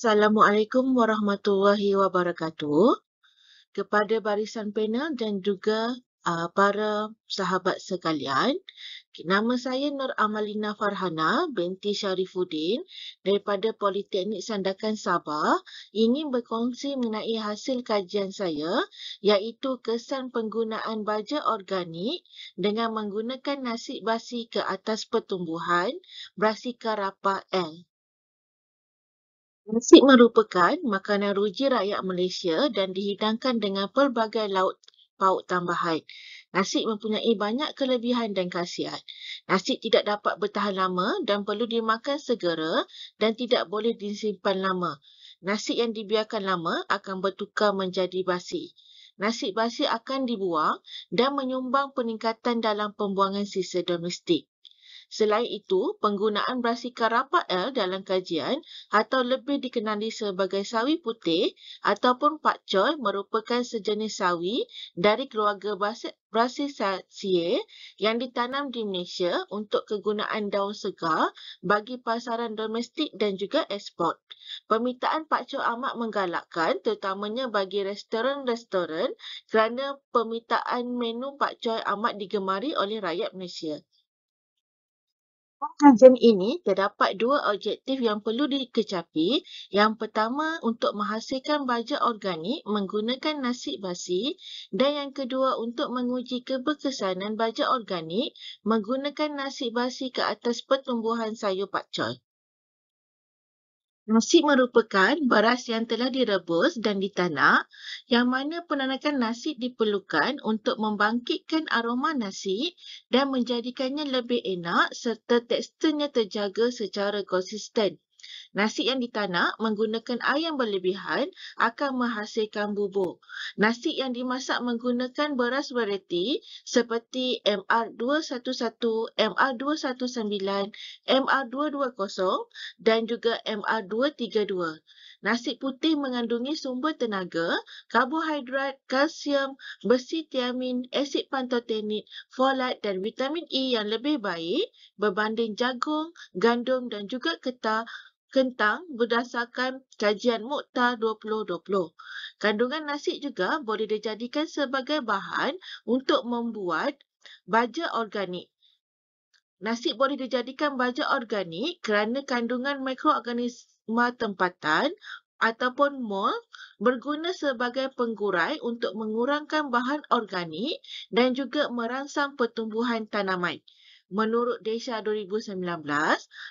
Assalamualaikum warahmatullahi wabarakatuh. Kepada barisan panel dan juga para sahabat sekalian, nama saya Nur Amalina Farhana binti Sharifuddin daripada Politeknik Sandakan Sabah ingin berkongsi mengenai hasil kajian saya iaitu kesan penggunaan baja organik dengan menggunakan nasi basi ke atas pertumbuhan Brassica rapa L. Nasi merupakan makanan ruji rakyat Malaysia dan dihidangkan dengan pelbagai lauk pauk tambahan. Nasi mempunyai banyak kelebihan dan khasiat. Nasi tidak dapat bertahan lama dan perlu dimakan segera dan tidak boleh disimpan lama. Nasi yang dibiarkan lama akan bertukar menjadi basi. Nasi basi akan dibuang dan menyumbang peningkatan dalam pembuangan sisa domestik. Selain itu, penggunaan Brassica rapa L dalam kajian atau lebih dikenali sebagai sawi putih ataupun pakcoy merupakan sejenis sawi dari keluarga Brassicaceae yang ditanam di Malaysia untuk kegunaan daun segar bagi pasaran domestik dan juga ekspor. Permintaan pakcoy amat menggalakkan terutamanya bagi restoran-restoran kerana permintaan menu pakcoy amat digemari oleh rakyat Malaysia. Kajian ini terdapat dua objektif yang perlu dikecapi. Yang pertama, untuk menghasilkan baja organik menggunakan nasi basi dan yang kedua, untuk menguji keberkesanan baja organik menggunakan nasi basi ke atas pertumbuhan sayur pakcoy. Nasi merupakan beras yang telah direbus dan ditanak, yang mana penanakan nasi diperlukan untuk membangkitkan aroma nasi dan menjadikannya lebih enak serta teksturnya terjaga secara konsisten. Nasi yang ditanak menggunakan air yang berlebihan akan menghasilkan bubur. Nasi yang dimasak menggunakan beras varieti seperti MR211, MR219, MR220 dan juga MR232. Nasi putih mengandungi sumber tenaga, karbohidrat, kalsium, besi tiamin, asid pantotenik, folat dan vitamin E yang lebih baik berbanding jagung, gandum dan juga kentang berdasarkan kajian Mukhtar 2020. Kandungan nasi juga boleh dijadikan sebagai bahan untuk membuat baja organik. Nasi boleh dijadikan baja organik kerana kandungan mikroorganisma tempatan ataupun mol berguna sebagai penggurai untuk mengurangkan bahan organik dan juga merangsang pertumbuhan tanaman. Menurut Desha 2019,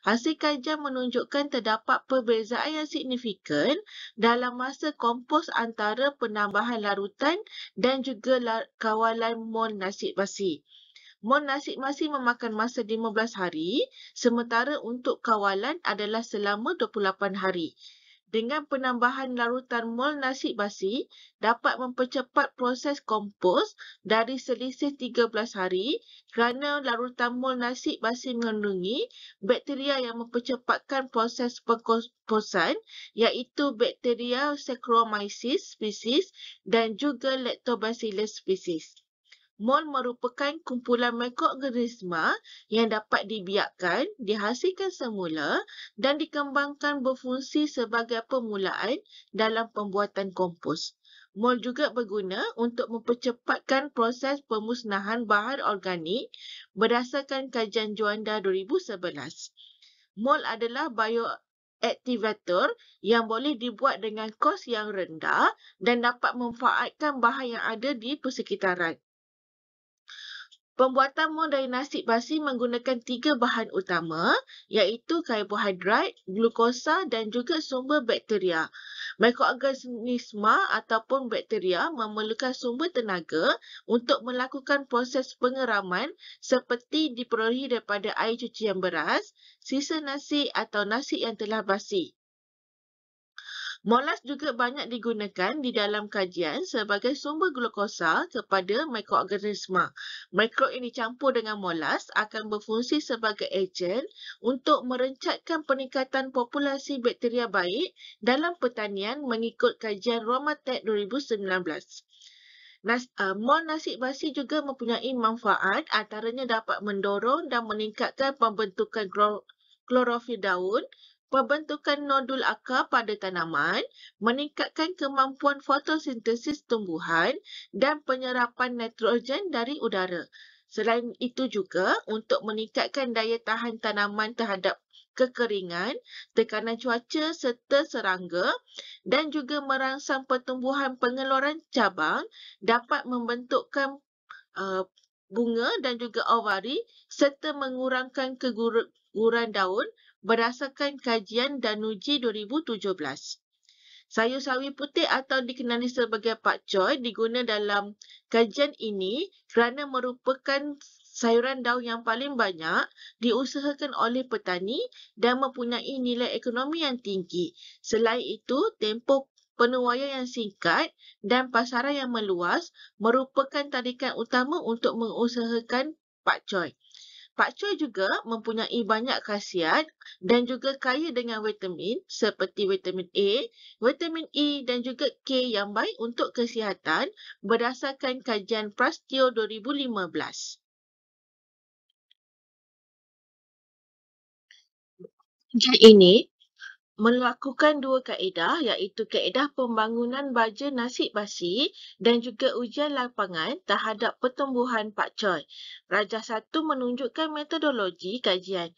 hasil kajian menunjukkan terdapat perbezaan yang signifikan dalam masa kompos antara penambahan larutan dan juga kawalan mol nasi basi. Mol nasi basi memakan masa 15 hari, sementara untuk kawalan adalah selama 28 hari. Dengan penambahan larutan mol nasi basi dapat mempercepat proses kompos dari selisih 13 hari kerana larutan mol nasi basi mengandungi bakteria yang mempercepatkan proses pengkomposan iaitu bakteria Saccharomyces species dan juga Lactobacillus species. Mol merupakan kumpulan mikroorganisma yang dapat dibiarkan, dihasilkan semula dan dikembangkan berfungsi sebagai permulaan dalam pembuatan kompos. Mol juga berguna untuk mempercepatkan proses pemusnahan bahan organik berdasarkan kajian Juanda 2011. Mol adalah bioactivator yang boleh dibuat dengan kos yang rendah dan dapat memanfaatkan bahan yang ada di persekitaran. Pembuatan mol dari nasi basi menggunakan 3 bahan utama iaitu karbohidrat, glukosa dan juga sumber bakteria. Mikroorganisma ataupun bakteria memerlukan sumber tenaga untuk melakukan proses pengeraman seperti diperolehi daripada air cucian beras, sisa nasi atau nasi yang telah basi. Molas juga banyak digunakan di dalam kajian sebagai sumber glukosa kepada mikroorganisma. Mikro yang dicampur dengan molas akan berfungsi sebagai ejen untuk merencatkan peningkatan populasi bakteria baik dalam pertanian mengikut kajian Romatech 2019. Mol nasi basi juga mempunyai manfaat, antaranya dapat mendorong dan meningkatkan pembentukan klorofil daun, Pembentukan nodul akar pada tanaman meningkatkan kemampuan fotosintesis tumbuhan dan penyerapan nitrogen dari udara. Selain itu juga untuk meningkatkan daya tahan tanaman terhadap kekeringan, tekanan cuaca serta serangga dan juga merangsang pertumbuhan pengeluaran cabang dapat membentukkan uh, bunga dan juga avari serta mengurangkan keguguran daun berdasarkan kajian Danuji 2017. Sayur sawi putih atau dikenali sebagai pakcoy diguna dalam kajian ini kerana merupakan sayuran daun yang paling banyak diusahakan oleh petani dan mempunyai nilai ekonomi yang tinggi. Selain itu, tempoh penuaian yang singkat dan pasaran yang meluas merupakan tarikan utama untuk mengusahakan pakcoy. Pakcoy juga mempunyai banyak khasiat dan juga kaya dengan vitamin seperti vitamin A, vitamin E dan juga K yang baik untuk kesihatan berdasarkan kajian Prastio 2015. Kajian ini melakukan dua kaedah iaitu kaedah pembangunan baja nasi basi dan juga ujian lapangan terhadap pertumbuhan pakcoy. Rajah 1 menunjukkan metodologi kajian.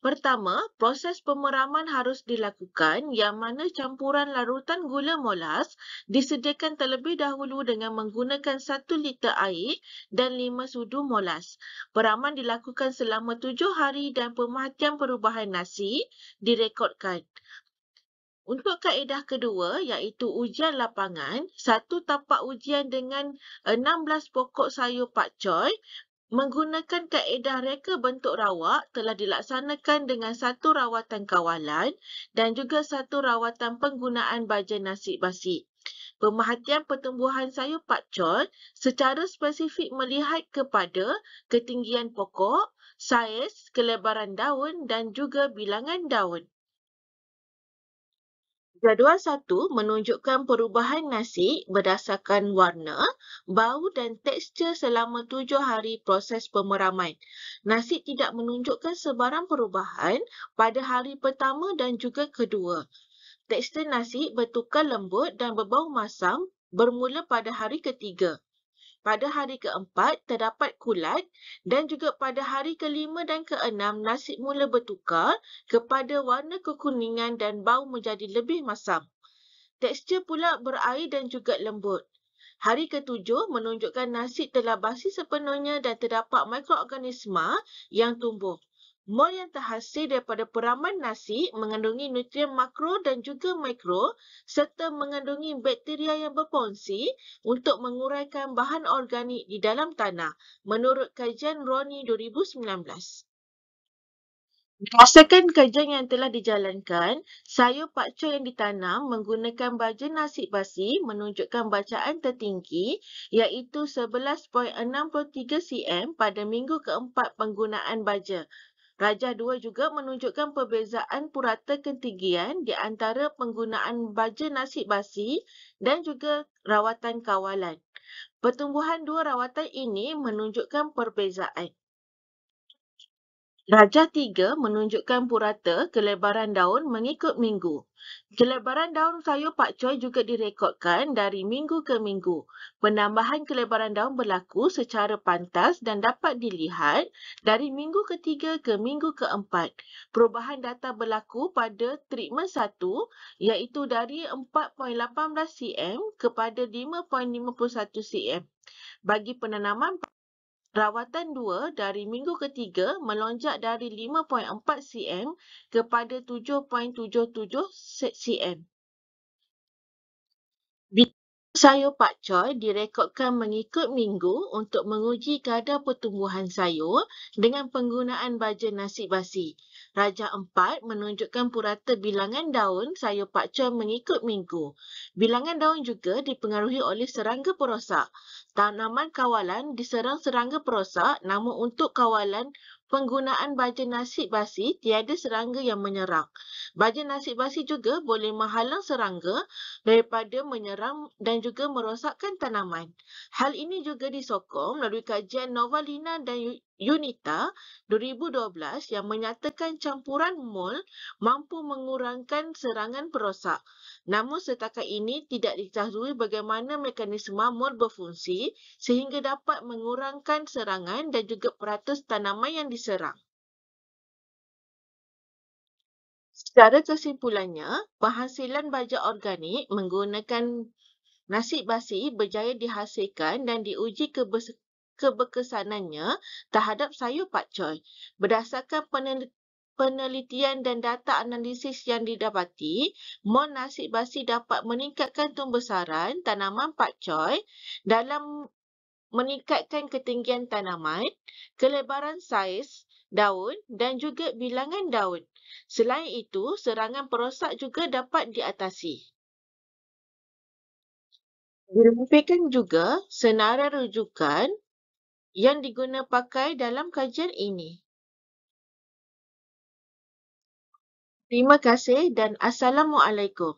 Pertama, proses pemeraman harus dilakukan yang mana campuran larutan gula molas disediakan terlebih dahulu dengan menggunakan 1 liter air dan 5 sudu molas. Peraman dilakukan selama 7 hari dan pemerhatian perubahan nasi direkodkan. Untuk kaedah kedua iaitu ujian lapangan, satu tapak ujian dengan 16 pokok sayur pakcoy menggunakan kaedah reka bentuk rawak telah dilaksanakan dengan satu rawatan kawalan dan juga satu rawatan penggunaan baja nasi basi. Pemerhatian pertumbuhan sayur pakcoy secara spesifik melihat kepada ketinggian pokok, saiz, kelebaran daun dan juga bilangan daun. Jadual 1 menunjukkan perubahan nasi berdasarkan warna, bau dan tekstur selama 7 hari proses pemeraman. Nasi tidak menunjukkan sebarang perubahan pada hari pertama dan juga kedua. Tekstur nasi bertukar lembut dan berbau masam bermula pada hari ketiga. Pada hari keempat, terdapat kulat dan juga pada hari kelima dan keenam, nasi mula bertukar kepada warna kekuningan dan bau menjadi lebih masam. Tekstur pula berair dan juga lembut. Hari ketujuh menunjukkan nasi telah basi sepenuhnya dan terdapat mikroorganisma yang tumbuh. Mol yang terhasil daripada peraman nasi mengandungi nutrien makro dan juga mikro serta mengandungi bakteria yang berfungsi untuk menguraikan bahan organik di dalam tanah menurut kajian Roni 2019. Berdasarkan kajian yang telah dijalankan, sayur pakcoy yang ditanam menggunakan baja nasi basi menunjukkan bacaan tertinggi iaitu 11.63 cm pada minggu keempat penggunaan baja. Rajah 2 juga menunjukkan perbezaan purata ketinggian di antara penggunaan baja nasi basi dan juga rawatan kawalan. Pertumbuhan dua rawatan ini menunjukkan perbezaan. Rajah 3 menunjukkan purata kelebaran daun mengikut minggu. Kelebaran daun sayur pakcoy juga direkodkan dari minggu ke minggu. Penambahan kelebaran daun berlaku secara pantas dan dapat dilihat dari minggu ketiga ke minggu keempat. Perubahan data berlaku pada treatment 1 iaitu dari 4.18 cm kepada 5.51 cm. Bagi penanaman rawatan 2 dari minggu ketiga melonjak dari 5.4 cm kepada 7.77 cm. Sayur pakcoy direkodkan mengikut minggu untuk menguji kadar pertumbuhan sayur dengan penggunaan baja nasi basi. Rajah 4 menunjukkan purata bilangan daun sayur pakcoy mengikut minggu. Bilangan daun juga dipengaruhi oleh serangga perosak. Tanaman kawalan diserang serangga perosak, namun untuk kawalan penggunaan baja nasi basi tiada serangga yang menyerang. Baja nasi basi juga boleh menghalang serangga daripada menyerang dan juga merosakkan tanaman. Hal ini juga disokong melalui kajian Novalina dan UNITA 2012 yang menyatakan campuran mol mampu mengurangkan serangan perosak. Namun setakat ini tidak diketahui bagaimana mekanisme mol berfungsi sehingga dapat mengurangkan serangan dan juga peratus tanaman yang diserang. Secara kesimpulannya, penghasilan baja organik menggunakan nasi basi berjaya dihasilkan dan diuji keberkesanannya terhadap sayur pakcoy. Berdasarkan penelitian dan data analisis yang didapati, mol nasi basi dapat meningkatkan tumbesaran tanaman pakcoy dalam meningkatkan ketinggian tanaman, kelebaran saiz daun dan juga bilangan daun. Selain itu, serangan perosak juga dapat diatasi. Dilampirkan juga senarai rujukan yang diguna pakai dalam kajian ini. Terima kasih dan Assalamualaikum.